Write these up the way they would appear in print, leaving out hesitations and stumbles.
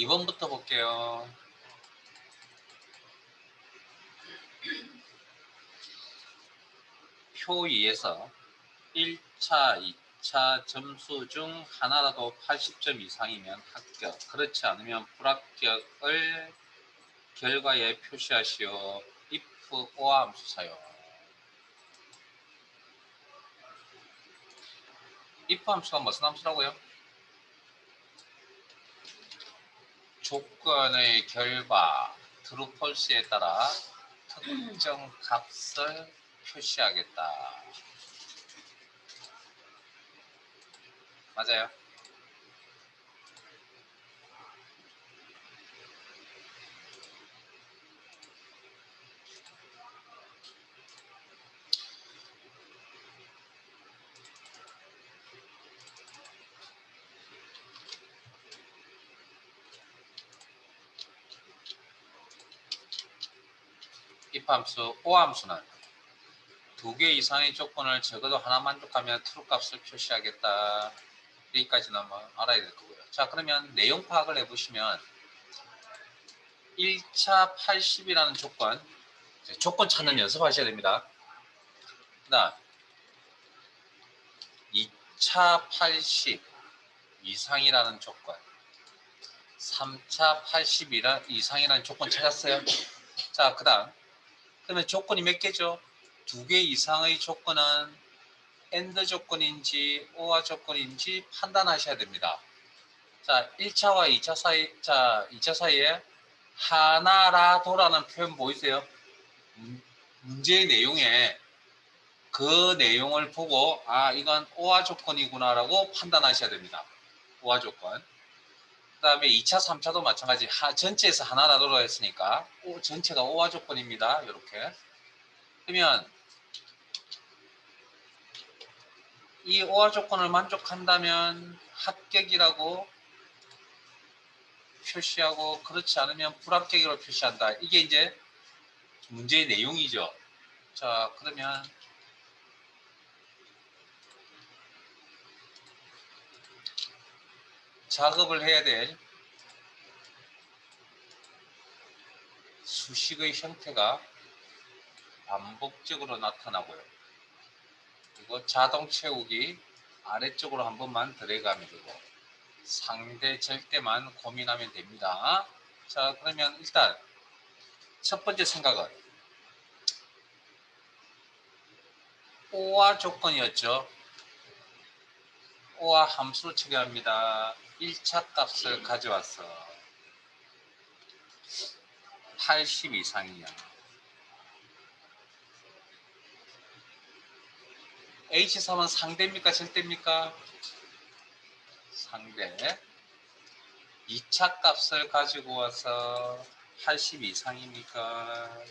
2번부터 볼게요. 표 2에서 1차, 2차 점수 중 하나라도 80점 이상이면 합격, 그렇지 않으면 불합격을 결과에 표시하시오. if or 함수 사용. if 함수가 무슨 함수라고요? 조건의 결과 true, false에 따라 특정 값을 표시하겠다. 맞아요. if 함수, or 함수는 두 개 이상의 조건을 적어도 하나 만족하면 true 값을 표시하겠다. 여기까지는 한번 알아야 될 거고요. 자, 그러면 내용 파악을 해보시면 1차 80이라는 조건 찾는 연습하셔야 됩니다. 그 다음 2차 80 이상이라는 조건, 3차 80 이상이라는 조건 찾았어요. 자, 그 다음 그러면 조건이 몇 개죠? 두 개 이상의 조건은 AND 조건인지 OR 조건인지 판단하셔야 됩니다. 자, 1차와 2차 사이, 자, 2차 사이에 하나라도라는 표현 보이세요? 문제의 내용에 그 내용을 보고 아, 이건 OR 조건이구나 라고 판단하셔야 됩니다. OR 조건. 그 다음에 2차, 3차도 마찬가지. 전체에서 하나라도로 했으니까 전체가 OR 조건입니다. 이렇게. 그러면 이 OR 조건을 만족한다면 합격이라고 표시하고, 그렇지 않으면 불합격이라고 표시한다. 이게 이제 문제의 내용이죠. 자, 그러면 작업을 해야 될 수식의 형태가 반복적으로 나타나고요. 그리고 자동 채우기 아래쪽으로 한 번만 들어가면 되고 상대 절대만 고민하면 됩니다. 자, 그러면 일단 첫 번째 생각은 OR 조건이었죠. OR 함수로 처리합니다. 1차 값을 가져와서 80 이상이야. H3은 상대입니까? 절대입니까? 상대. 2차 값을 가지고 와서 80 이상입니까?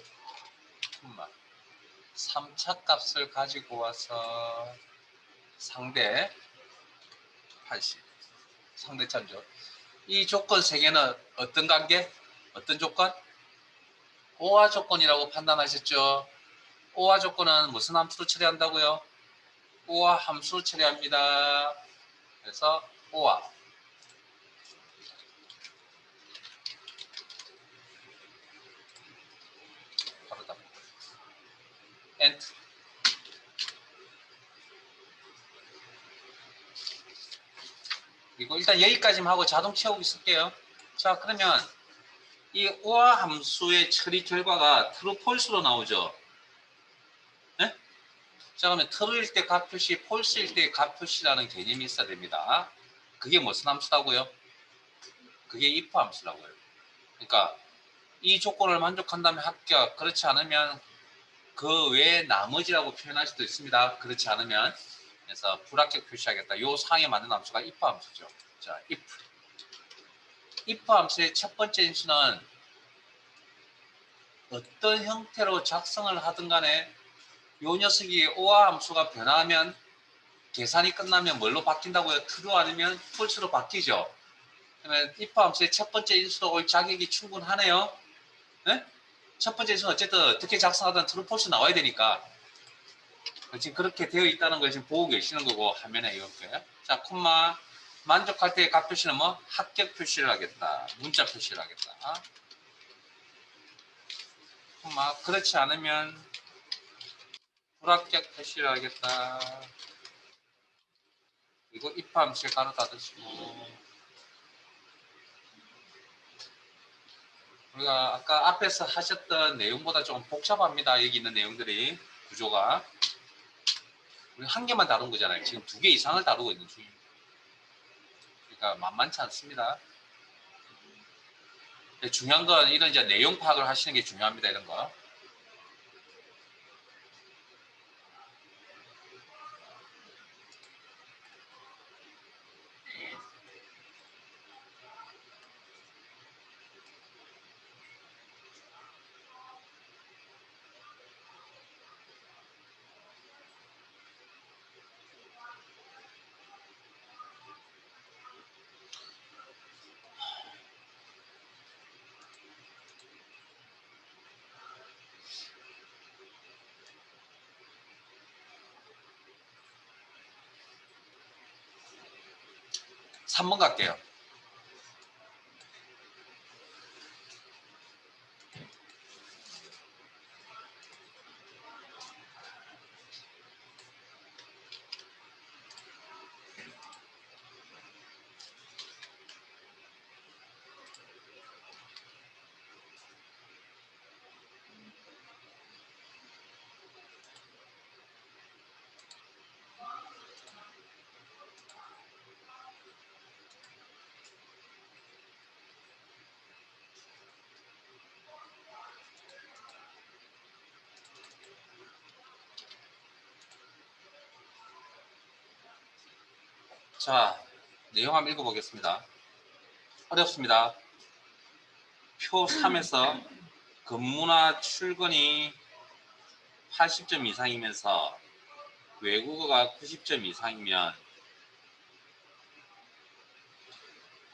3차 값을 가지고 와서 상대 80. 상대참죠. 이 조건 3개는 어떤 관계? 어떤 조건? OR 조건이라고 판단하셨죠? OR 조건은 무슨 함수로 처리한다고요? OR 함수로 처리합니다. 그래서 OR. 바로 답. 엔트. 그리고 일단 여기까지만 하고 자동 채우기 쓸게요. 자, 그러면 이 OR 함수의 처리 결과가 true, false로 나오죠. 네? 자, 그러면 true일 때 값 표시, false일 때 값 표시라는 개념이 있어야 됩니다. 그게 무슨 함수라고요? 그게 if 함수라고요. 그러니까 이 조건을 만족한다면 합격, 그렇지 않으면 그 외에 나머지라고 표현할 수도 있습니다. 그렇지 않으면, 그래서 불합격 표시하겠다. 이 상에 맞는 함수가 if 함수죠. 자, if 함수의 첫 번째 인수는 어떤 형태로 작성을 하든 간에 이 녀석이 OR 함수가 변화하면 계산이 끝나면 뭘로 바뀐다고요? true 아니면 false로 바뀌죠. 그러면 if 함수의 첫 번째 인수로 올 자격이 충분하네요. 네? 첫 번째 인수는 어쨌든 어떻게 작성하든 true, false 나와야 되니까 지금 그렇게 되어 있다는 걸 지금 보고 계시는 거고, 화면에 이렇게. 자, 콤마 만족할 때의 각 표시는 뭐? 합격 표시를 하겠다. 문자 표시를 하겠다. 막 그렇지 않으면 불합격 표시를 하겠다. 그리고 입함수에 가로 닫으시고, 우리가 아까 앞에서 하셨던 내용보다 조금 복잡합니다. 여기 있는 내용들이 구조가 우리 한 개만 다룬 거잖아요. 지금 두 개 이상을 다루고 있는 중입니다. 그러니까 만만치 않습니다. 중요한 건 이런 이제 내용 파악을 하시는 게 중요합니다. 이런 거. 삼 번 갈게요. 자, 내용 한번 읽어보겠습니다. 어렵습니다. 표 3에서 근무나 출근이 80점 이상이면서 외국어가 90점 이상이면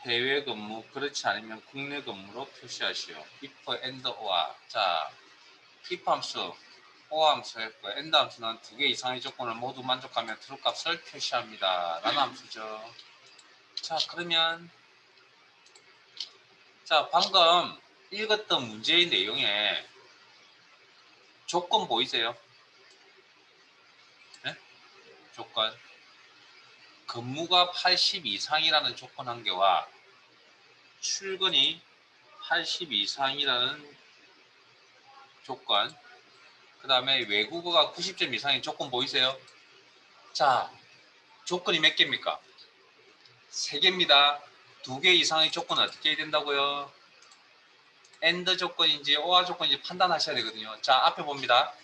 해외 근무, 그렇지 않으면 국내 근무로 표시하시오. if and or. 자, if 함수, or 함수 했고, and 함수는 두 개 이상의 조건을 모두 만족하면 true 값을 표시합니다. 라는 함수죠. 자, 그러면 자, 방금 읽었던 문제의 내용에 조건 보이세요? 네? 조건. 근무가 80 이상이라는 조건 한 개와 출근이 80 이상이라는 조건, 그 다음에 외국어가 90점 이상의 조건 보이세요? 자, 조건이 몇 개입니까? 3개입니다. 2개 이상의 조건은 어떻게 해야 된다고요? and 조건인지 or 조건인지 판단하셔야 되거든요. 자, 앞에 봅니다.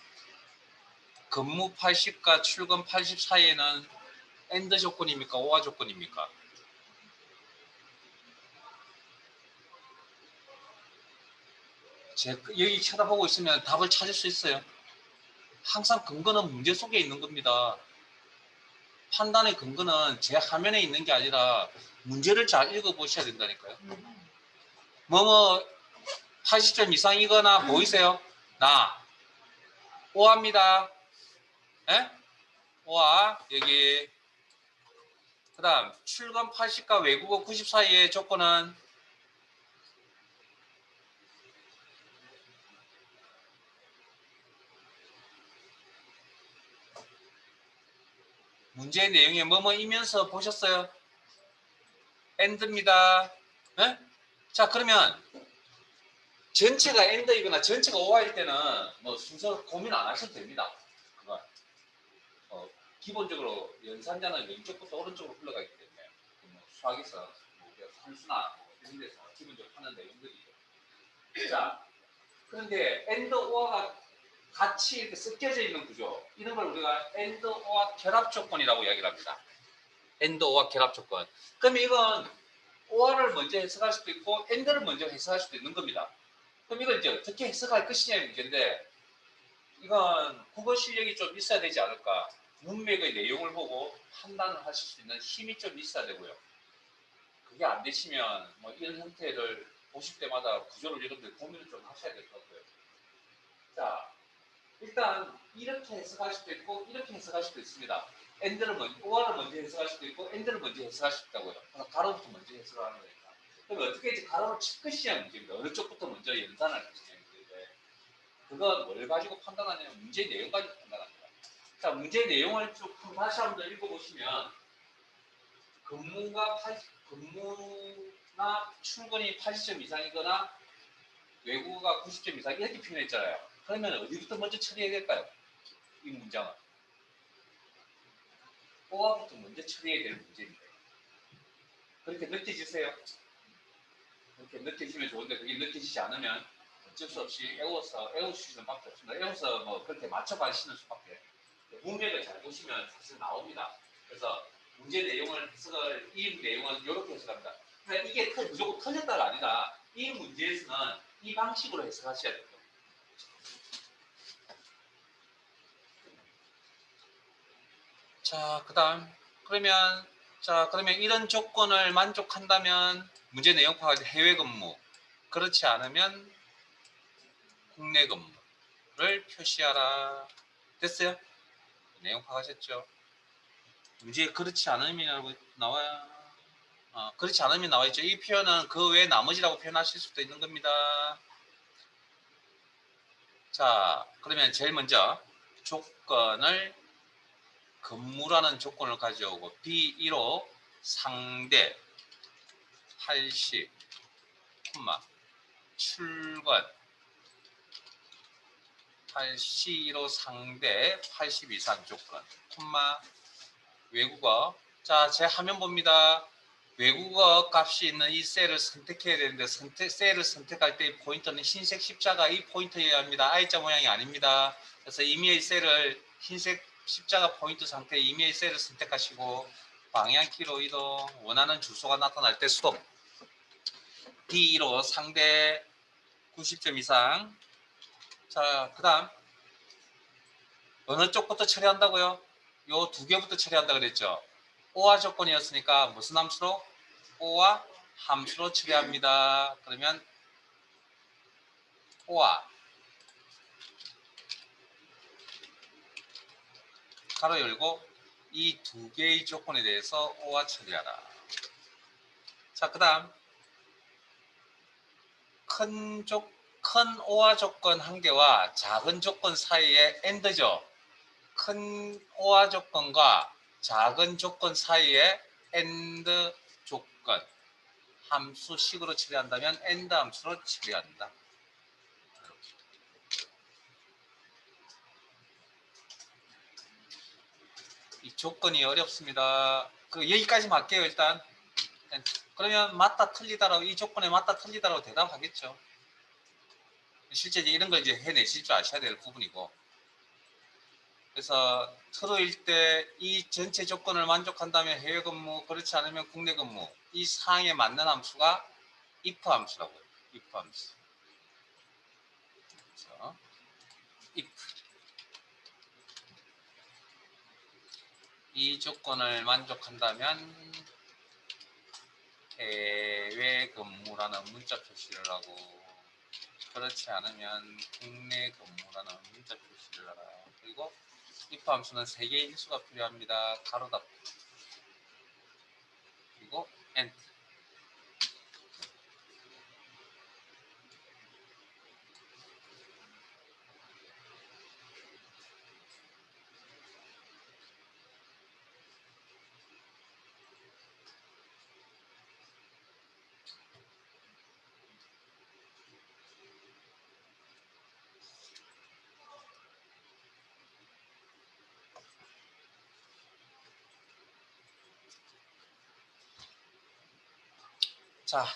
근무 80과 출근 80 사이에는 and 조건입니까? or 조건입니까? 여기 쳐다보고 있으면 답을 찾을 수 있어요. 항상 근거는 문제 속에 있는 겁니다. 판단의 근거는 제 화면에 있는 게 아니라 문제를 잘 읽어보셔야 된다니까요. 뭐뭐 80점 이상이거나 보이세요? 나 오합니다. 예? 오아 여기 그 다음 출근 80과 외국어 90 사이의 조건은 문제 내용에 뭐뭐이면서 보셨어요? and입니다. 예? 자, 그러면 전체가 and이거나 전체가 o일 때는 뭐 순서 고민 안 하셔도 됩니다. 그건 기본적으로 연산자는 왼쪽부터 오른쪽으로 흘러가기 때문에 뭐 수학에서 뭐 산수나 뭐 이런 데서 기본적으로 하는 내용들이죠. 자, 그런데 and or가 같이 이렇게 섞여져 있는 구조, 이런 걸 우리가 and or 결합 조건이라고 이야기를 합니다. and or 결합 조건. 그러면 이건 or를 먼저 해석할 수도 있고 and를 먼저 해석할 수도 있는 겁니다. 그럼 이걸 이제 어떻게 해석할 것이냐의 문제인데, 이건 국어 실력이 좀 있어야 되지 않을까. 문맥의 내용을 보고 판단을 하실 수 있는 힘이 좀 있어야 되고요. 그게 안 되시면 뭐 이런 형태를 보실 때마다 구조를 여러분들 고민을 좀 하셔야 될 것 같고요. 자, 일단 이렇게 해석할 수도 있고 이렇게 해석할 수도 있습니다. AND를 먼저, OR을 먼저 해석할 수도 있고 AND를 먼저 해석할 수 있다고요. 그래서 가로부터 먼저 해석을 하는 거니까. 그럼 어떻게 이제 가로를 칠 것이냐 문제입니다. 어느 쪽부터 먼저 연산할 것이냐 문제인데 그거 뭘 가지고 판단하냐면 문제 내용 가지고 판단합니다. 자, 문제 내용을 쭉 다시 한번 읽어보시면 근무나 출근이 80점 이상이거나 외국어가 90점 이상 이렇게 표현했잖아요. 그러면 어디부터 먼저 처리해야 될까요? 이 문장은 오화부터 먼저 처리해야 될 문제입니다. 그렇게 느껴지세요? 그렇게 느껴지면 좋은데 그게 느껴지지 않으면 어쩔 수 없이 애워주시는 밖에 없습니다. 애워서 뭐 그렇게 맞춰가시는 수밖에. 문맥을 잘 보시면 사실 나옵니다. 그래서 문제 내용을 해석을 이 내용은 이렇게 해석합니다. 그러니까 이게 무조건 틀렸다가 아니라 이 문제에서는 이 방식으로 해석하셔야 돼요. 자, 그러면 이런 조건을 만족한다면 문제 내용 파악할 때 해외 근무, 그렇지 않으면 국내 근무를 표시하라. 됐어요? 내용 파악하셨죠? 문제에 그렇지 않으면이라고 나와요. 그렇지 않으면 나와 있죠. 이 표현은 그 외에 나머지라고 표현하실 수도 있는 겁니다. 자, 그러면 제일 먼저 조건을 근무라는 조건을 가져오고 B1호 상대 80, 출근 C1호 상대 80 이상 조건, 외국어. 자, 제 화면 봅니다. 외국어 값이 있는 이 셀을 선택해야 되는데 셀을 선택할 때 포인트는 흰색 십자가 이 포인트여야 합니다. I자 모양이 아닙니다. 그래서 임의의 셀을 흰색 십자가 포인트 상태에 임의의 셀을 선택하시고 방향키로 이동, 원하는 주소가 나타날 때 스톱. D1호 상대 90점 이상. 자, 그 다음 어느 쪽부터 처리한다고요? 요 두 개부터 처리한다 그랬죠. 오화 조건이었으니까 무슨 함수로? 오화 함수로 처리합니다. 그러면 오화 가로 열고 이 두 개의 조건에 대해서 오화 처리하라. 자, 그 다음 큰 오화 조건 한 개와 작은 조건 사이에 AND죠. 큰 오화 조건과 작은 조건 사이에 AND 조건 함수식으로 처리한다면 AND 함수로 처리한다. 이 조건이 어렵습니다. 여기까지만 할게요. 일단 그러면 맞다 틀리다라고 이 조건에 맞다 틀리다라고 대답하겠죠. 실제 이런 걸 이제 해내실 줄 아셔야 될 부분이고, 그래서 true일 때 이 전체 조건을 만족한다면 해외 근무, 그렇지 않으면 국내 근무, 이 사항에 맞는 함수가 if 함수라고요. if 함수. 그래서 if 이 조건을 만족한다면 해외 근무라는 문자 표시를 하고, 그렇지 않으면 국내 근무라는 문자 표시를 하라. 그리고 if 함수는 3개의 인수가 필요합니다. 가로 닫고 그리고 end. 자,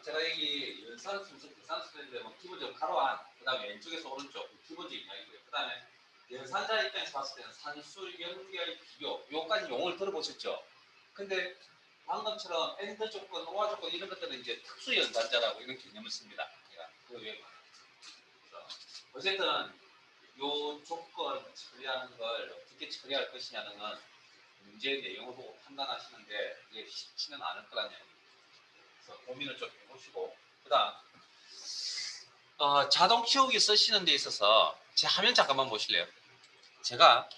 제가 여기 연산 순서, 계산 순서인데 뭐 기본적으로 가로 안, 그 다음에 왼쪽에서 오른쪽 기본적인 이야기고요. 그 다음에 연산자 입장에서 봤을 때는 산수, 연결, 비교 요까지 용어를 들어보셨죠? 근데 방금처럼 AND 조건, OR 조건 이런 것들은 이제 특수 연산자라고 이런 개념을 씁니다. 제가 그 외에 어쨌든 요 조건 처리하는 걸 어떻게 처리할 것이냐는 건 문제 내용을 보고 판단하시는데 이게 쉽지는 않을 거라는 얘기입니다. 그래서 고민을 좀 해보시고, 그 다음 자동 키우기 쓰시는 데 있어서 제 화면 잠깐만 보실래요? 제가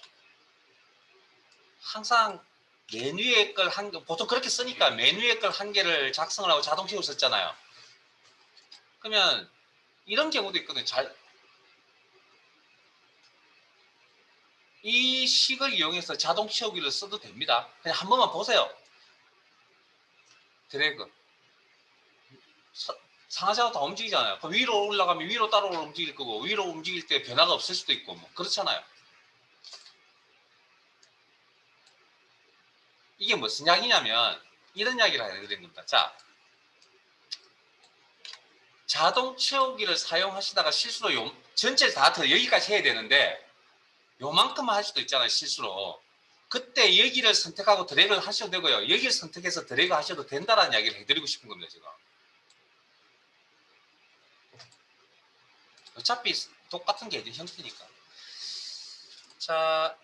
항상 맨 위에 걸 보통 그렇게 쓰니까 맨 위에 걸 한 개를 작성을 하고 자동식으로 썼잖아요. 그러면 이런 경우도 있거든요. 이 식을 이용해서 자동 치우기를 써도 됩니다. 그냥 한 번만 보세요. 드래그. 상하좌가 다 움직이잖아요. 그럼 위로 올라가면 위로 따로 움직일 거고 위로 움직일 때 변화가 없을 수도 있고 뭐 그렇잖아요. 이게 무슨 이야기냐면 이런 이야기를 해야 되는 겁니다. 자, 자동 채우기를 사용하시다가 실수로 전체를 다 여기까지 해야 되는데 요만큼만 할 수도 있잖아요. 실수로. 그때 여기를 선택하고 드래그를 하셔도 되고요. 여기를 선택해서 드래그 하셔도 된다는 이야기를 해드리고 싶은 겁니다. 제가. 어차피 똑같은 게 형태니까. 자,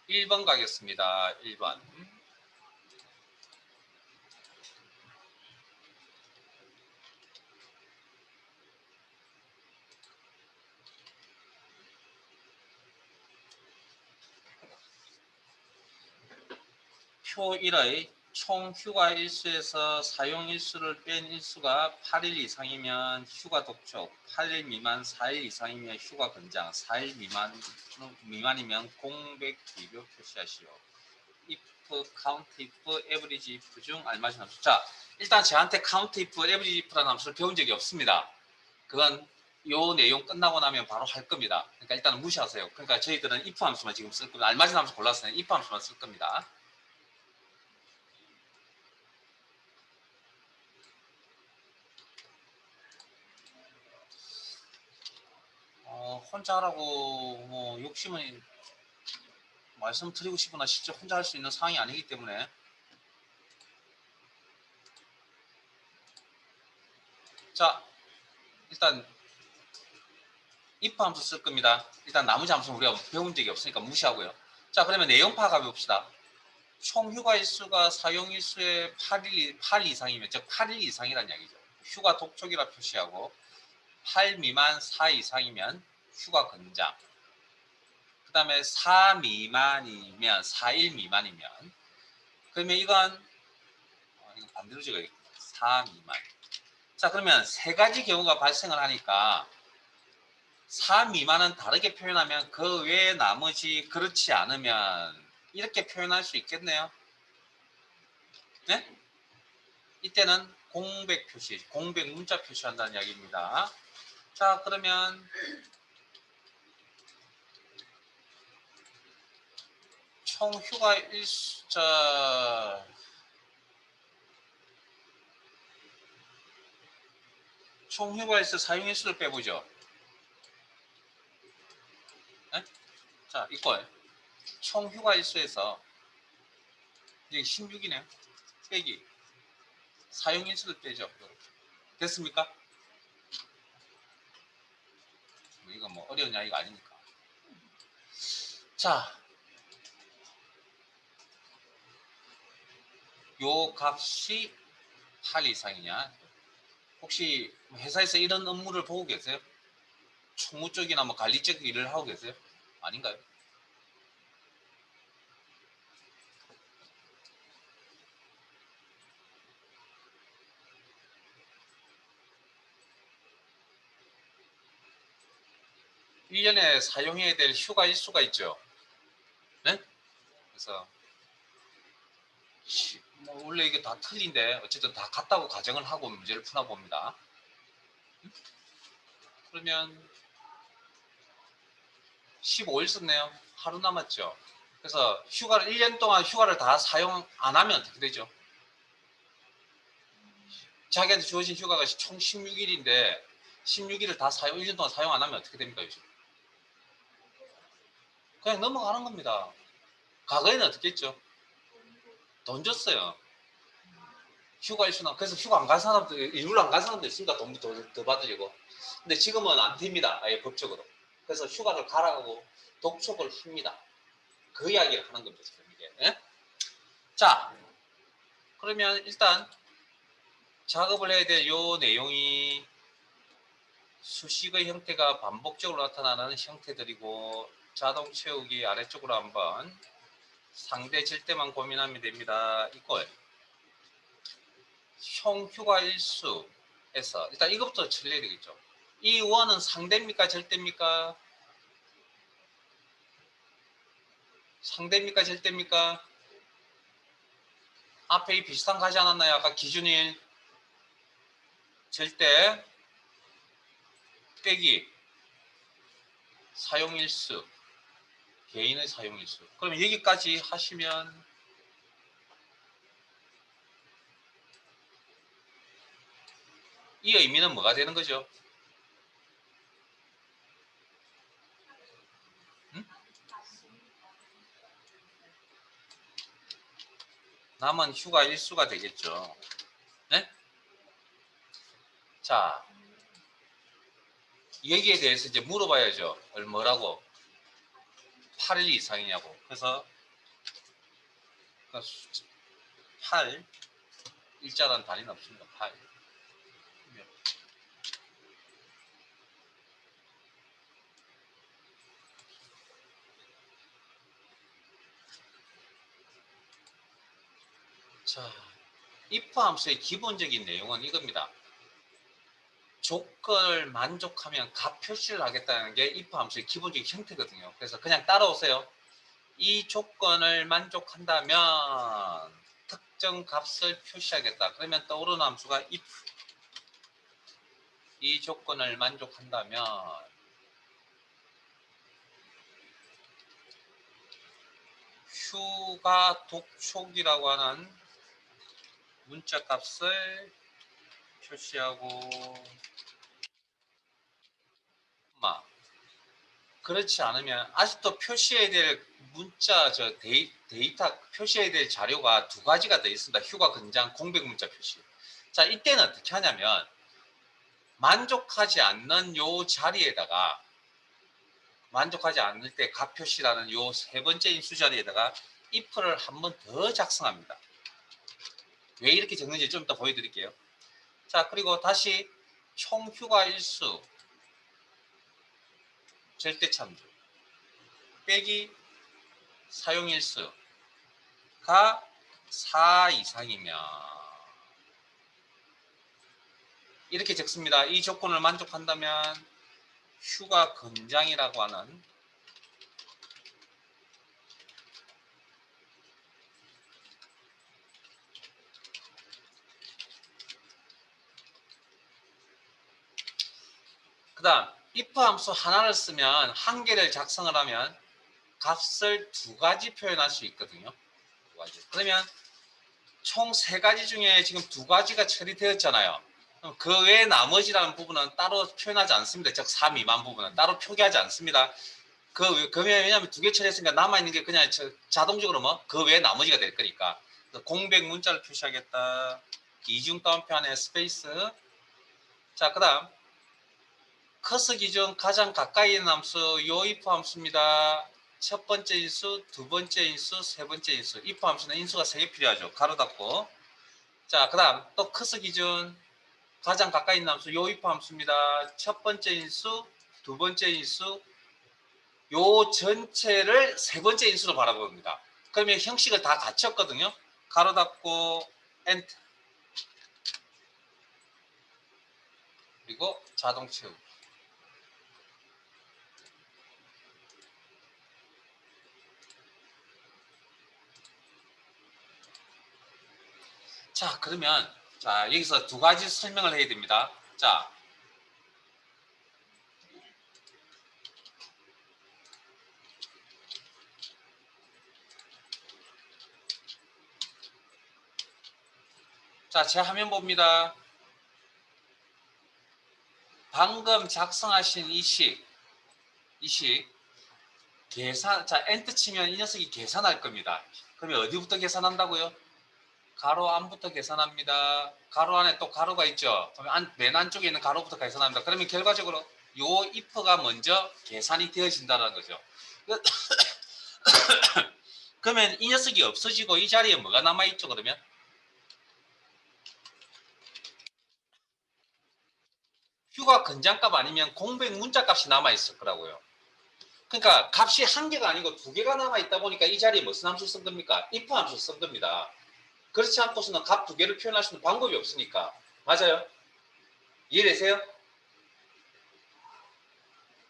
1번 가겠습니다. 1번. 표 1의 총 휴가 일수에서 사용 일수를 뺀 일수가 8일 이상이면 휴가 독촉, 8일 미만 4일 이상이면 휴가 권장, 4일 미만이면 공백 비교 표시하시오. if, count if, average if 중 알맞은 함수. 자, 일단 저한테 count if, average if라는 함수를 배운 적이 없습니다. 그건 요 내용 끝나고 나면 바로 할 겁니다. 그러니까 일단은 무시하세요. 그러니까 저희들은 if 함수만 지금 쓸 겁니다. 알맞은 함수 골랐으니 if 함수만 쓸 겁니다. 혼자 하라고 뭐 욕심은 말씀드리고 싶으나 실제 혼자 할 수 있는 상황이 아니기 때문에 자 일단 if 함수 쓸 겁니다. 일단 나머지 함수는 우리가 배운 적이 없으니까 무시하고요. 자 그러면 내용 파악해 봅시다. 총 휴가 일수가 사용 일수의 8 이상이면 즉 8일 이상이라는 이야기죠. 휴가 독촉이라 표시하고 8 미만 4 이상이면 휴가 권장. 그 다음에 4 미만이면 4일 미만이면 그러면 이건 반대로 적어야겠다. 4 미만. 자 그러면 세 가지 경우가 발생을 하니까 4 미만은 다르게 표현하면 그 외에 나머지 그렇지 않으면 이렇게 표현할 수 있겠네요. 네? 이때는 공백 표시, 공백 문자 표시한다는 이야기입니다. 자 그러면 총 휴가 일수자 총 휴가 일수 사용 일수를 빼보죠. 네? 자 이걸 총 휴가 일수에서 이제 16이네요. 빼기 사용 일수를 빼죠. 됐습니까? 이거 뭐 어려운 이야기가 아니니까. 자, 요 값이 8 이상이냐? 혹시 회사에서 이런 업무를 보고 계세요? 총무 쪽이나 뭐 관리 쪽 일을 하고 계세요? 아닌가요? 1년에 사용해야 될 휴가 일수가 있죠. 네? 그래서 뭐 원래 이게 다 틀린데 어쨌든 다 같다고 가정을 하고 문제를 푸나 봅니다. 그러면 15일 썼네요. 하루 남았죠. 그래서 휴가를 1년 동안 휴가를 다 사용 안 하면 어떻게 되죠? 자기한테 주어진 휴가가 총 16일인데 16일을 다 1년 동안 사용 안 하면 어떻게 됩니까? 요즘? 그냥 넘어가는 겁니다. 과거에는 어떻게 했죠? 돈 줬어요. 휴가 일수나 그래서 휴가 안 간 사람들 일부러 안 간 사람도 있으니까 돈도 더 받으려고. 근데 지금은 안 됩니다. 아예 법적으로. 그래서 휴가를 가라고 독촉을 합니다. 그 이야기를 하는 겁니다. 지금 이게. 예? 자, 그러면 일단 작업을 해야 될 요 내용이 수식의 형태가 반복적으로 나타나는 형태들이고 자동 채우기 아래쪽으로 한번 상대 질때만 고민하면 됩니다. 이걸 총 휴가 일수에서 일단 이것부터 처리해야 되겠죠. 이 원은 상대입니까? 절대입니까? 상대입니까? 절대입니까? 앞에 이 비슷한 거 하지 않았나요? 아까 기준일 절대 빼기 사용일수 개인의 사용일수. 그럼 여기까지 하시면 이 의미는 뭐가 되는 거죠? 남은 휴가 일수가 되겠죠. 네? 자, 여기에 대해서 이제 물어봐야죠. 뭐라고? 8일 이상이냐고. 그래서 8 일자라는 단위는 없습니다. 8. 자, if 함수의 기본적인 내용은 이겁니다. 조건을 만족하면 값 표시를 하겠다는 게 if 함수의 기본적인 형태거든요. 그래서 그냥 따라오세요. 이 조건을 만족한다면 특정 값을 표시하겠다. 그러면 떠오르는 함수가 if. 이 조건을 만족한다면 휴가 독촉이라고 하는 문자 값을 표시하고 그렇지 않으면 아직도 표시해야 될 문자 데이터 표시해야 될 자료가 두 가지가 더 있습니다. 휴가 근장 공백 문자 표시. 자, 이때는 어떻게 하냐면 만족하지 않는 요 자리에다가 만족하지 않을 때 값 표시라는 요 세 번째 인수 자리에다가 if를 한 번 더 작성합니다. 왜 이렇게 적는지 좀 이따 보여드릴게요. 자, 그리고 다시 총 휴가 일수 절대참조 빼기 사용일수가 4 이상이면 이렇게 적습니다. 이 조건을 만족한다면 휴가 근장이라고 하는 그 다음 if 함수 하나를 쓰면 한 개를 작성을 하면 값을 두 가지 표현할 수 있거든요. 두 가지. 그러면 총 세 가지 중에 지금 두 가지가 처리되었잖아요. 그 외에 나머지라는 부분은 따로 표현하지 않습니다. 즉 4 미만 부분은 따로 표기하지 않습니다. 왜냐하면 두 개 처리했으니까 남아있는 게 그냥 자동적으로 그 외에 나머지가 될 거니까. 공백 문자를 표시하겠다. 이중 따옴표 안에 스페이스. 자, 그 다음 커스 기준 가장 가까이 있는 함수 요 if 함수입니다. 첫 번째 인수, 두 번째 인수, 세 번째 인수. if 함수는 인수가 3개 필요하죠. 가로 닫고. 자, 그 다음 또 커스 기준 가장 가까이 있는 함수 요 if 함수입니다. 첫 번째 인수, 두 번째 인수, 요 전체를 세 번째 인수로 바라봅니다. 그러면 형식을 다 갖췄거든요. 가로 닫고 엔터. 그리고 자동 채우기. 자, 그러면 자, 여기서 두 가지 설명을 해야 됩니다. 자, 제 화면 봅니다. 방금 작성하신 이 식 계산, 자, 엔터 치면 이 녀석이 계산할 겁니다. 그러면 어디부터 계산한다고요? 가로 안부터 계산합니다. 가로 안에 또 가로가 있죠. 그러면 맨 안쪽에 있는 가로부터 계산합니다. 그러면 결과적으로 요 if가 먼저 계산이 되어진다는 거죠. 그러면 이 녀석이 없어지고 이 자리에 뭐가 남아있죠, 그러면? 휴가 근장값 아니면 공백 문자값이 남아있을 거라고요. 그러니까 값이 한 개가 아니고 두 개가 남아있다 보니까 이 자리에 무슨 함수 쓴 겁니까? if 함수 쓴 겁니다. 그렇지 않고서는 값 두 개를 표현할 수 있는 방법이 없으니까. 맞아요? 이해되세요?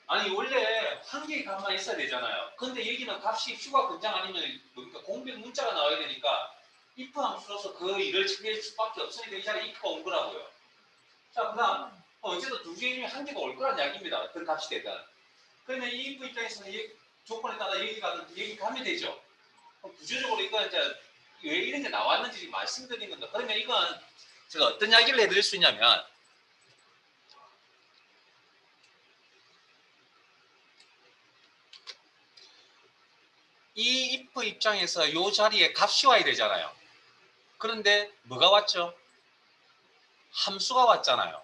아니 원래 한 개의 값만 있어야 되잖아요. 근데 여기는 값이 휴가 근장 아니면 뭡니까? 공백 문자가 나와야 되니까 if 함수로서 그 일을 처리할 수밖에 없으니까 이 자리에 if가 온 거라고요. 자, 그 다음 어쨌든 두 개 중에 한 개가 올 거란 이야기입니다. 어떤 값이 되든. 그러면 이 if 입장에서는 이 조건에 따라 여기 가면 되죠. 그럼 구조적으로 이건 이제 왜 이런 게 나왔는지 말씀드린 겁니다. 그러면 이건 제가 어떤 이야기를 해드릴 수 있냐면 이 if 입장에서 이 자리에 값이 와야 되잖아요. 그런데 뭐가 왔죠? 함수가 왔잖아요.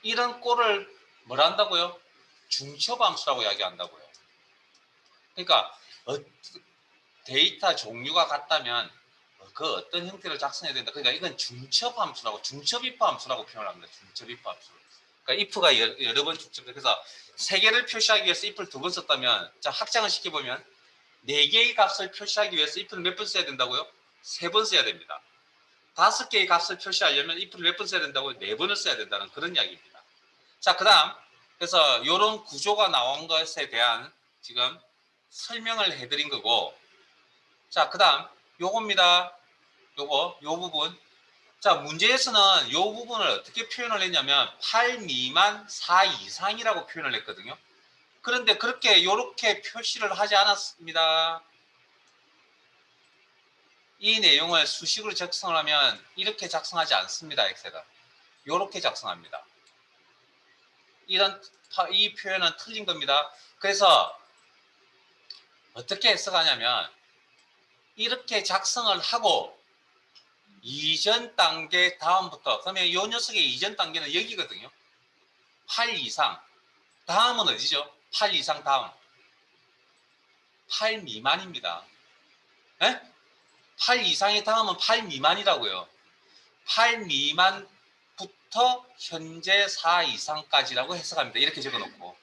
이런 꼴을 뭘 한다고요? 중첩함수라고 이야기한다고요. 그러니까 데이터 종류가 같다면 그 어떤 형태를 작성해야 된다. 그러니까 이건 중첩함수라고 중첩 if 함수라고 표현을 합니다. 중첩 if 함수. 그러니까 if가 여러 번 중첩돼. 그래서 세 개를 표시하기 위해서 if를 두 번 썼다면 자 확장을 시켜보면 네 개의 값을 표시하기 위해서 if를 몇 번 써야 된다고요? 세 번 써야 됩니다. 다섯 개의 값을 표시하려면 if를 몇 번 써야 된다고요? 네 번을 써야 된다는 그런 이야기입니다. 자, 그 다음 그래서 이런 구조가 나온 것에 대한 지금 설명을 해드린 거고 자, 그 다음 요겁니다. 요 부분. 자, 문제에서는 요 부분을 어떻게 표현을 했냐면 8 미만 4 이상이라고 표현을 했거든요. 그런데 그렇게 요렇게 표시를 하지 않았습니다. 이 내용을 수식으로 작성을 하면 이렇게 작성하지 않습니다. 엑셀은. 요렇게 작성합니다. 이 표현은 틀린 겁니다. 그래서 어떻게 해석하냐면 이렇게 작성을 하고 이전 단계 다음부터 그러면 이 녀석의 이전 단계는 여기거든요. 8 이상 다음은 어디죠? 8 이상 다음 8 미만입니다. 에? 8 이상의 다음은 8 미만이라고요. 8 미만부터 현재 4 이상까지라고 해석합니다. 이렇게 적어놓고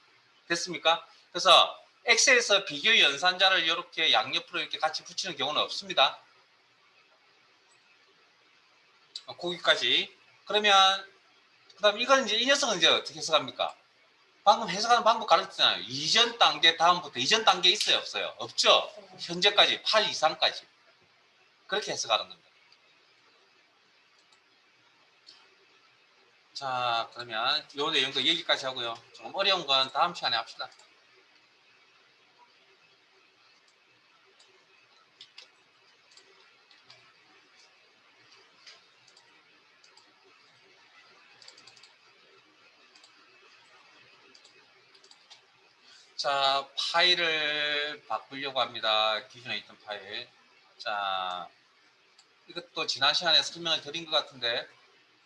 됐습니까? 그래서 엑셀에서 비교 연산자를 이렇게 양옆으로 이렇게 같이 붙이는 경우는 없습니다. 거기까지. 그러면 그다음 이건 이제 이 녀석은 이제 어떻게 해석합니까? 방금 해석하는 방법 가르쳤잖아요. 이전 단계 다음부터 이전 단계 있어요, 없어요? 없죠. 현재까지 8 이상까지 그렇게 해석하는 겁니다. 자, 그러면 이 내용도 여기까지 하고요. 조금 어려운 건 다음 시간에 합시다. 자, 파일을 바꾸려고 합니다. 기존에 있던 파일. 자, 이것도 지난 시간에 설명을 드린 것 같은데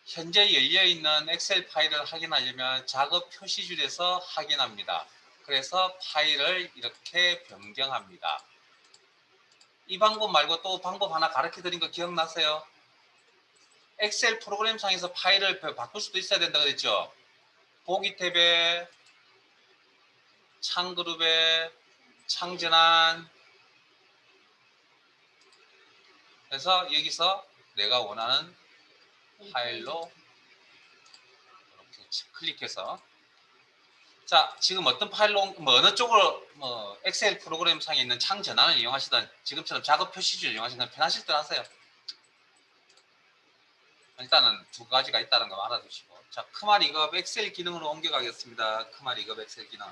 현재 열려있는 엑셀 파일을 확인하려면 작업 표시줄에서 확인합니다. 그래서 파일을 이렇게 변경합니다. 이 방법 말고 또 방법 하나 가르쳐 드린 거 기억나세요? 엑셀 프로그램상에서 파일을 바꿀 수도 있어야 된다 그랬죠? 보기 탭에 창그룹에 창전환 그래서 여기서 내가 원하는 파일로 이렇게 클릭해서 자 지금 어떤 파일로 어느 쪽으로 엑셀 프로그램 상에 있는 창 전환을 이용하시든 지금처럼 작업 표시줄 이용하시든 편하실 때 하세요. 일단은 두 가지가 있다는 거 알아두시고 자 크마 리그업 엑셀 기능으로 옮겨가겠습니다. 크마 리그업 엑셀 기능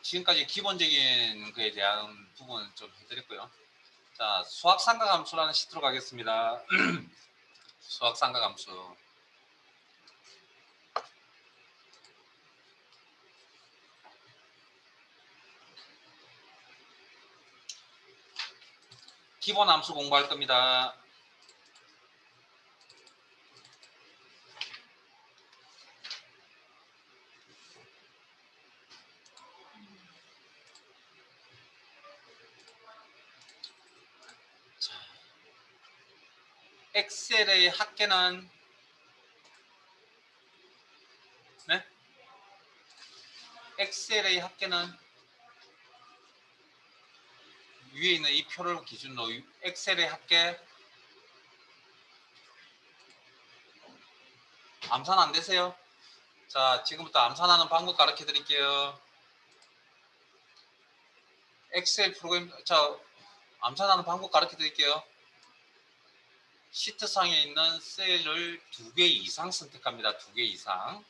지금까지 기본적인 거에 대한 부분 좀 해드렸고요. 자, 수학삼각함수라는 시트로 가겠습니다. 수학삼각함수. 기본 함수 공부할 겁니다. 자, 엑셀의 합계는 엑셀의 합계는 위에 있는 이 표를 기준으로 엑셀의 합계 암산 안 되세요? 자, 지금부터 암산하는 방법 가르쳐 드릴게요. 엑셀 프로그램, 자, 암산하는 방법 가르쳐 드릴게요. 시트상에 있는 셀을 2개 이상 선택합니다. 2개 이상.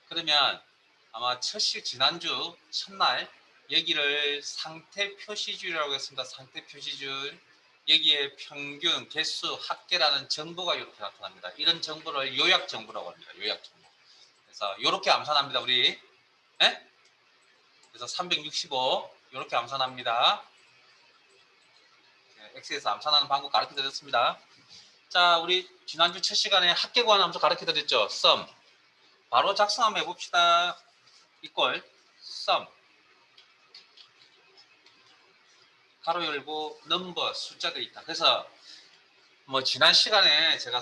그러면 아마 지난주 첫날 여기를 상태 표시줄이라고 했습니다. 상태 표시줄. 여기에 평균, 개수, 합계라는 정보가 이렇게 나타납니다. 이런 정보를 요약 정보라고 합니다. 요약 정보. 그래서 이렇게 암산합니다. 우리. 네? 그래서 365 이렇게 암산합니다. 엑셀에서 암산하는 방법 가르쳐 드렸습니다. 자, 우리 지난주 첫 시간에 합계 구하는 함수 가르쳐 드렸죠. sum. 바로 작성 한번 해봅시다. equal sum. 가로 열고 넘버 숫자가 있다. 그래서 뭐 지난 시간에 제가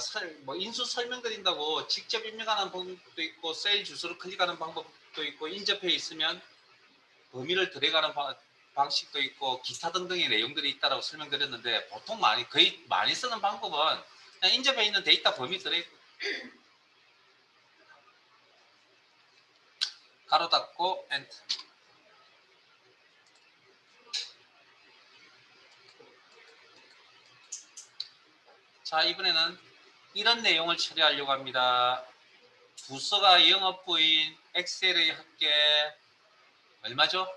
인수 설명드린다고 직접 입력하는 방법도 있고 셀 주소를 클릭하는 방법도 있고 인접해 있으면 범위를 들어가는 방식도 있고 기타 등등의 내용들이 있다고 설명드렸는데 보통 거의 많이 쓰는 방법은 그냥 인접해 있는 데이터 범위 들어있고 가로 닫고 엔터. 자, 이번에는 이런 내용을 처리하려고 합니다. 부서가 영업부인 엑셀의 합계 얼마죠?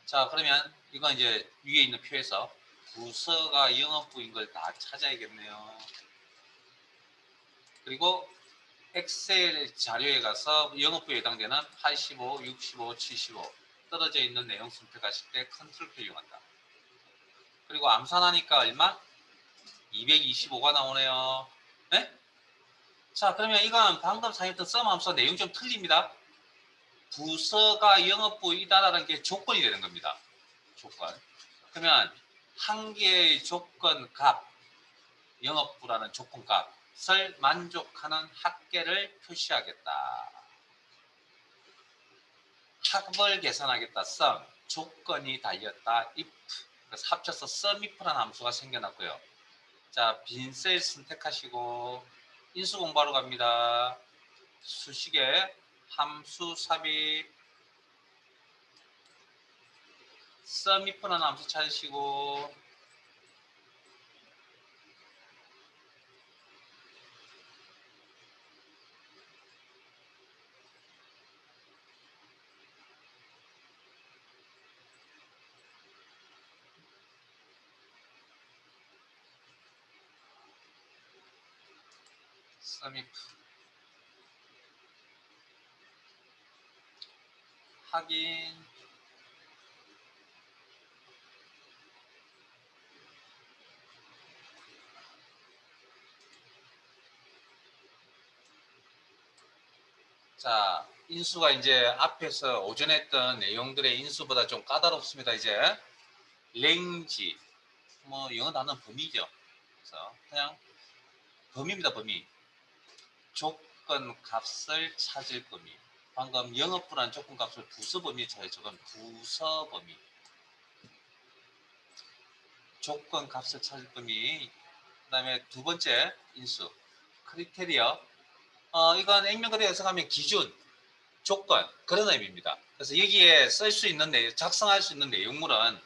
자, 그러면 이건 이제 위에 있는 표에서 부서가 영업부인 걸 다 찾아야겠네요. 그리고 엑셀 자료에 가서 영업부에 해당되는 85, 65, 75 떨어져 있는 내용 선택하실 때 컨트롤 키 이용한다. 그리고 암산하니까 얼마? 225가 나오네요. 네? 자, 그러면 이건 방금 사용했던 sum 함수 내용 좀 틀립니다. 부서가 영업부이다라는 게 조건이 되는 겁니다. 조건. 그러면 한 개의 조건 값, 영업부라는 조건 값을 만족하는 합계를 표시하겠다. 합을 계산하겠다. sum. 조건이 달렸다. if. 그래서 합쳐서 sumif라는 함수가 생겨났고요. 자, 빈 셀 선택하시고 인수 공부하러 갑니다. 수식에 함수 삽입 sumif라는 함수 찾으시고 sumif 확인. 자, 인수가 이제 앞에서 오전에 했던 내용들의 인수보다 좀 까다롭습니다. 이제 랭지, 뭐 영어 단어는 범위죠. 그래서 그냥 범위입니다. 범위. 조건 값을 찾을 범위. 방금 영업부라는 조건 값을 부서 범위에 찾아요. 저건 부서 범위. 조건 값을 찾을 범위. 그 다음에 두 번째 인수 크리테리어. 이건 액면 그대로 해석하면 기준, 조건 그런 의미입니다. 그래서 여기에 쓸 수 있는 작성할 수 있는 내용물은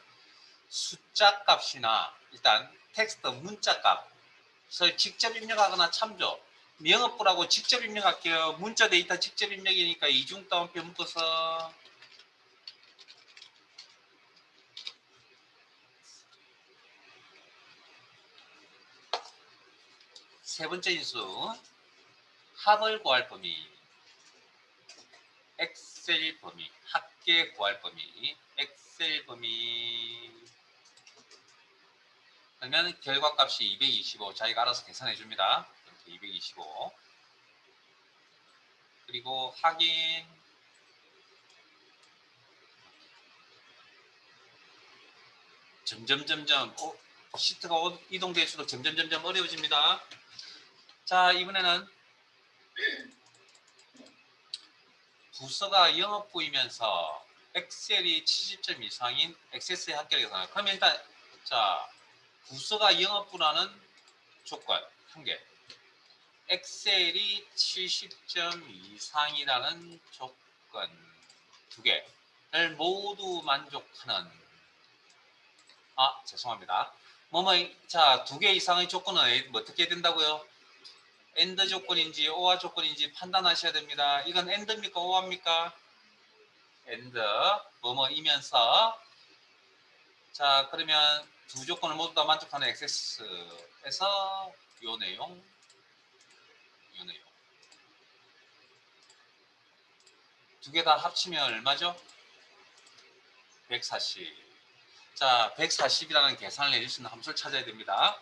숫자 값이나 일단 텍스트 문자 값을 직접 입력하거나 참조. 영업부라고 직접 입력할게요. 문자 데이터 직접 입력이니까 이중 따옴표 묶어서 세 번째 인수 합을 구할 범위, 엑셀 범위, 합계 구할 범위, 엑셀 범위. 그러면 결과값이 225. 자기가 알아서 계산해 줍니다. 225. 그리고 확인. 점점 시트가 이동될수록 점점 어려워집니다. 자, 이번에는 부서가 영업부이면서 엑셀이 70점 이상인 액세스의 합격을 계산해요. 그러면 일단 자 부서가 영업부라는 조건 한 개, 엑셀이 70점 이상이라는 조건 두 개를 모두 만족하는 죄송합니다. 자, 두 개 이상의 조건은 어떻게 된다고요? 엔드 조건인지 오화 조건인지 판단하셔야 됩니다. 이건 엔드입니까 오화입니까? 엔드 뭐뭐이면서 자 그러면 두 조건을 모두 다 만족하는 액세스에서 요 내용 두 개 다 합치면 얼마죠? 140. 자 140이라는 계산을 해줄 수 있는 함수를 찾아야 됩니다.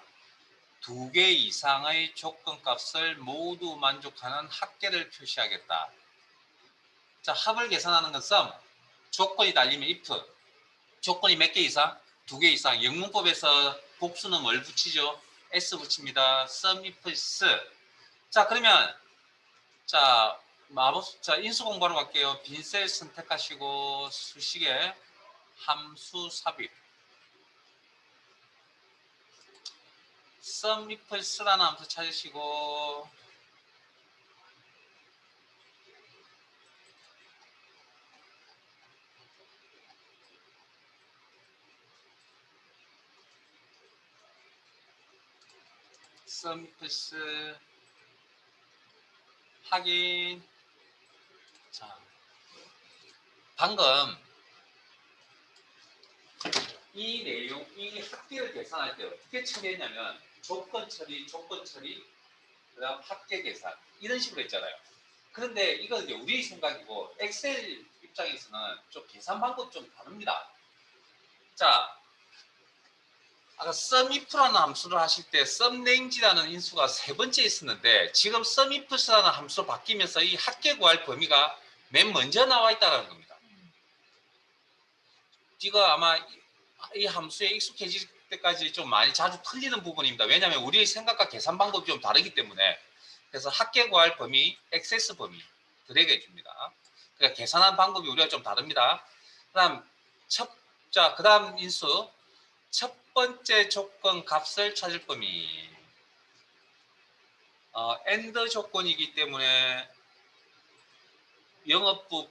두 개 이상의 조건값을 모두 만족하는 합계를 표시하겠다. 자, 합을 계산하는 건 sum, 조건이 달리면 if, 조건이 몇 개 이상? 두 개 이상. 영문법에서 복수는 뭘 붙이죠? s 붙입니다. sum if s. 자, 그러면 자 인수 공부하러 갈게요. 빈 셀 선택하시고 수식에 함수 삽입. sum if s라는 함수 찾으시고 sum if s 확인. 자, 방금 이 내용, 이 합계를 계산할 때 어떻게 처리했냐면 조건 처리, 그다음 합계 계산 이런 식으로 했잖아요. 그런데 이건 이제 우리 생각이고 엑셀 입장에서는 좀 계산 방법 좀 다릅니다. 자, 아까 sumif라는 함수를 하실 때 sumrange라는 인수가 세 번째 있었는데 지금 sumifs라는 함수로 바뀌면서 이 합계 구할 범위가 맨 먼저 나와 있다는 겁니다. 이거 아마 이 함수에 익숙해질 때까지 좀 많이 자주 틀리는 부분입니다. 왜냐하면 우리의 생각과 계산 방법이 좀 다르기 때문에. 그래서 합계 구할 범위, 액세스 범위 드래그 해줍니다. 그러니까 계산하는 방법이 우리가 좀 다릅니다. 그 다음 인수 첫 번째 조건 값을 찾을 범위. 엔드 조건이기 때문에 영업부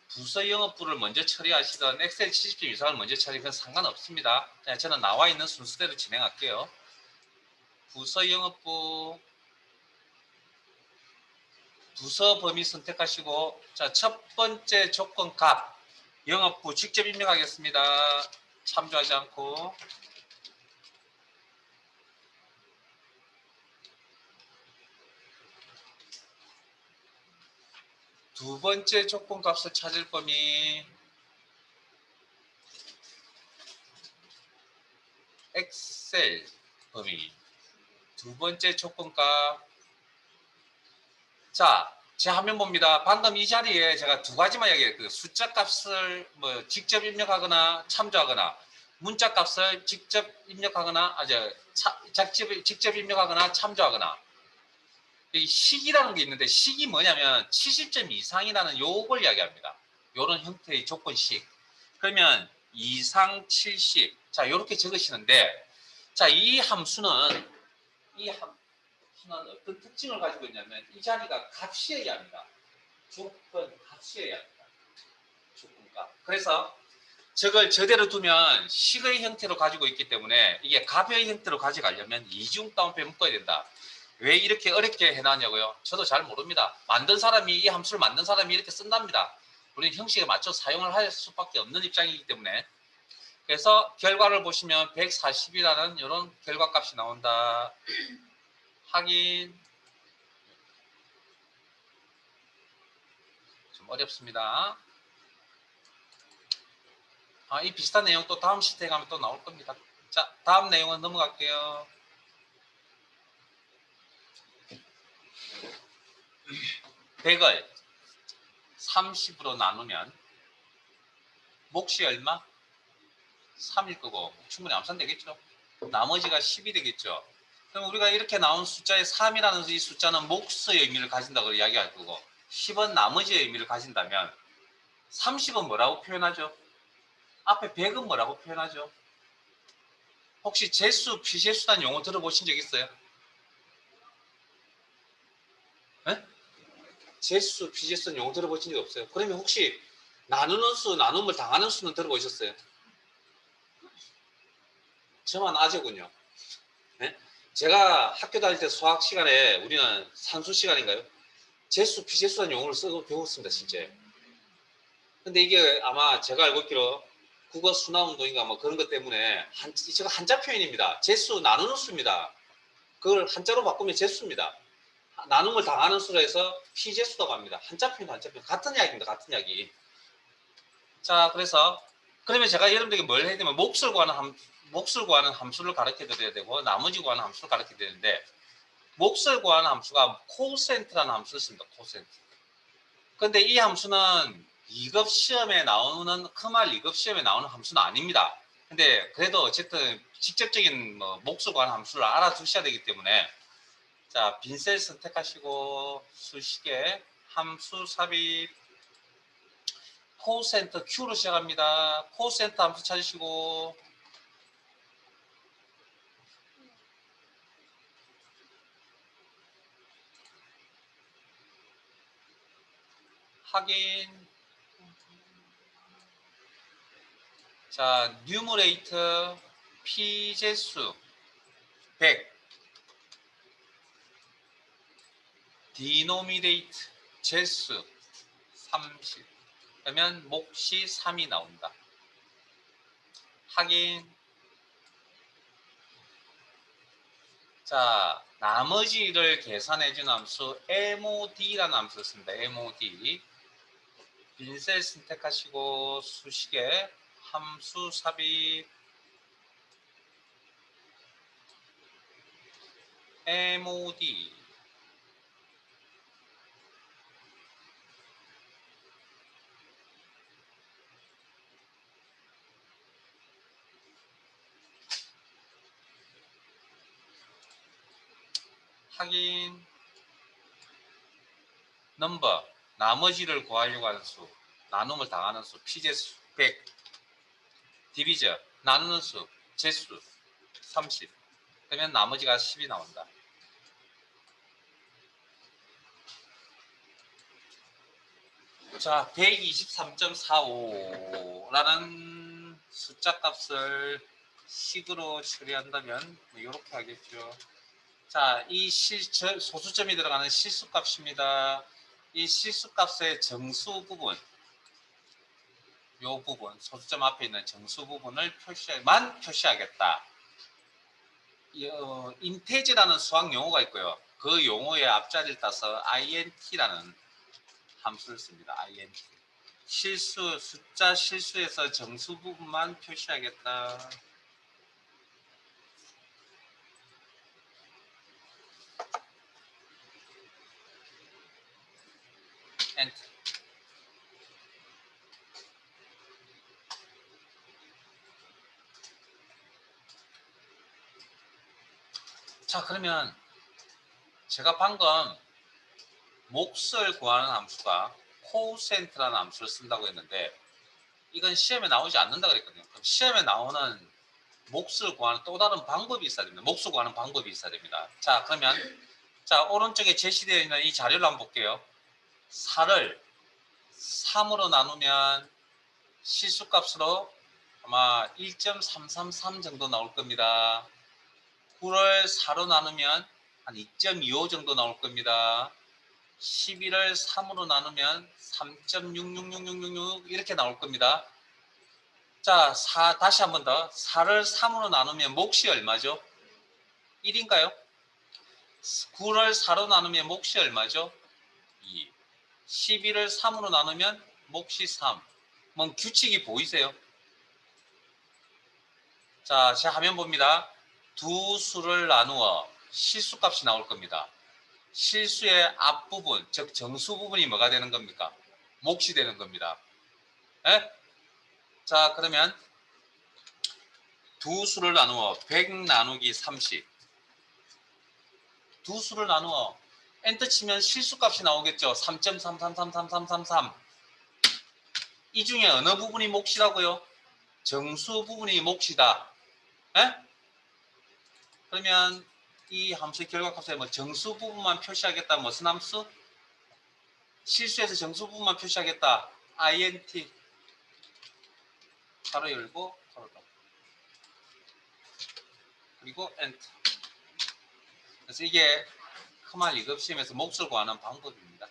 부서 영업부를 먼저 처리하시던 엑셀 70점 이상을 먼저 처리하면 상관없습니다. 저는 나와 있는 순서대로 진행할게요. 부서 영업부 부서 범위 선택하시고 자, 첫 번째 조건 값 영업부 직접 입력하겠습니다. 참조하지 않고 두 번째 조건 값을 찾을 범위 엑셀 범위 두 번째 조건값. 자, 제 화면 봅니다. 방금 이 자리에 제가 두 가지만 이야기했거든요. 숫자 값을 뭐 직접 입력하거나 참조하거나 문자 값을 직접 입력하거나 직접 입력하거나 참조하거나. 이 식이라는 게 있는데 식이 뭐냐면 70점 이상이라는 요걸 이야기합니다. 요런 형태의 조건식. 그러면 이상 70. 자, 이렇게 적으시는데 자, 이 함수는 어떤 특징을 가지고 있냐면 이 자리가 값이어야 합니다. 조건 값이어야 합니다. 조건값. 그래서 저걸 저대로 두면 식의 형태로 가지고 있기 때문에 이게 값의 형태로 가져가려면 이중 따옴표 묶어야 된다. 왜 이렇게 어렵게 해놨냐고요? 저도 잘 모릅니다. 이 함수를 만든 사람이 이렇게 쓴답니다. 우리는 형식에 맞춰 사용을 할 수밖에 없는 입장이기 때문에. 그래서 결과를 보시면 140이라는 이런 결과값이 나온다. 확인. 좀 어렵습니다. 이 비슷한 내용 또 다음 시트에 가면 또 나올 겁니다. 자, 다음 내용은 넘어갈게요. 100을 30으로 나누면 몫이 얼마? 3일 거고 충분히 암산되겠죠. 나머지가 10이 되겠죠. 그럼 우리가 이렇게 나온 숫자의 3이라는 이 숫자는 몫의 의미를 가진다고 이야기할 거고 10은 나머지의 의미를 가진다면 30은 뭐라고 표현하죠? 앞에 100은 뭐라고 표현하죠? 혹시 제수, 비제수란 용어 들어보신 적 있어요? 네? 제수, 비제수란 용어 들어보신 적 없어요? 그러면 혹시 나누는 수, 나눔을 당하는 수는 들어보셨어요? 저만 아재군요. 네? 제가 학교 다닐 때 수학 시간에 우리는 산수 시간인가요? 제수, 비제수란 용어를 쓰고 배웠습니다, 실제. 근데 이게 아마 제가 알고 있기로 국어 순화운동인가 뭐 그런 것 때문에 제가 한자 표현입니다. 제수, 나누는 수입니다. 그걸 한자로 바꾸면 제수입니다. 나눔을 당하는 수로 해서 피제수라고 합니다. 한자 표현, 한자 표현. 같은 이야기입니다. 같은 이야기. 자, 그래서 그러면 제가 여러분들에게 뭘 해야 되면 몫을 구하는 함수를 가르쳐 드려야 되고 나머지 구하는 함수를 가르쳐 드려야 되는데 몫을 구하는 함수가 코센트라는 함수를 씁니다. 코센트. 근데 이 함수는 2급 시험에 나오는 크말 2급 시험에 나오는 함수는 아닙니다. 근데 그래도 어쨌든 직접적인 뭐 몫을 구하는 함수를 알아두셔야 되기 때문에 자, 빈 셀 선택하시고 수식에 함수 삽입 코센터 Q로 시작합니다. 코센터 함수 찾으시고 확인. 자, 뉴머레이터 피제수 100, 디노미네이트 제수 30. 그러면 몫이 3이 나온다. 확인. 자, 나머지를 계산해준 함수 MOD라는 함수를 씁니다. MOD. 빈셀 선택하시고 수식에 함수 삽입 MOD. 확인. 넘버. 나머지를 구하려고 하는 수. 나눔을 당하는 수. 피제수 100. 디비저. 나누는 수. 제수 30. 그러면 나머지가 10이 나온다. 자, 123.45라는 숫자 값을 식으로 처리한다면 이렇게 하겠죠. 자, 이 소수점이 들어가는 실수값입니다. 이 실수값의 정수 부분, 요 부분, 소수점 앞에 있는 정수 부분을 표시하겠다. 인테지라는 수학 용어가 있고요. 그 용어의 앞자리를 따서 int라는 함수를 씁니다. int. 숫자 실수에서 정수 부분만 표시하겠다. 엔터. 자, 그러면 제가 방금 몫을 구하는 함수가 코센트라는 함수를 쓴다고 했는데 이건 시험에 나오지 않는다 그랬거든요. 그럼 시험에 나오는 몫을 구하는 또 다른 방법이 있어야 됩니다. 몫을 구하는 방법이 있어야 됩니다. 자, 그러면 자, 오른쪽에 제시되어 있는 이 자료를 한번 볼게요. 4를 3으로 나누면 실수값으로 아마 1.333 정도 나올 겁니다. 9를 4로 나누면 한 2.25 정도 나올 겁니다. 11을 3으로 나누면 3.666666 이렇게 나올 겁니다. 자, 다시 한 번 더. 4를 3으로 나누면 몫이 얼마죠? 1인가요? 9를 4로 나누면 몫이 얼마죠? 2. 11을 3으로 나누면 몫이 3. 뭐 규칙이 보이세요? 자, 제 화면 봅니다. 두 수를 나누어 실수값이 나올 겁니다. 실수의 앞부분, 즉 정수 부분이 뭐가 되는 겁니까? 몫이 되는 겁니다. 에? 자, 그러면 두 수를 나누어 100 나누기 30. 두 수를 나누어 엔터 치면 실수값이 나오겠죠. 3.333333. 이 중에 어느 부분이 몫이라고요? 정수 부분이 몫이다. 에? 그러면 이 함수의 결과값에 뭐 정수 부분만 표시하겠다. 무슨 함수? 실수해서 정수 부분만 표시하겠다. int 가로 열고 가로 닫고 그리고 엔터. 그래서 이게 크말 2급 시험에서 몫을 구하는 방법입니다.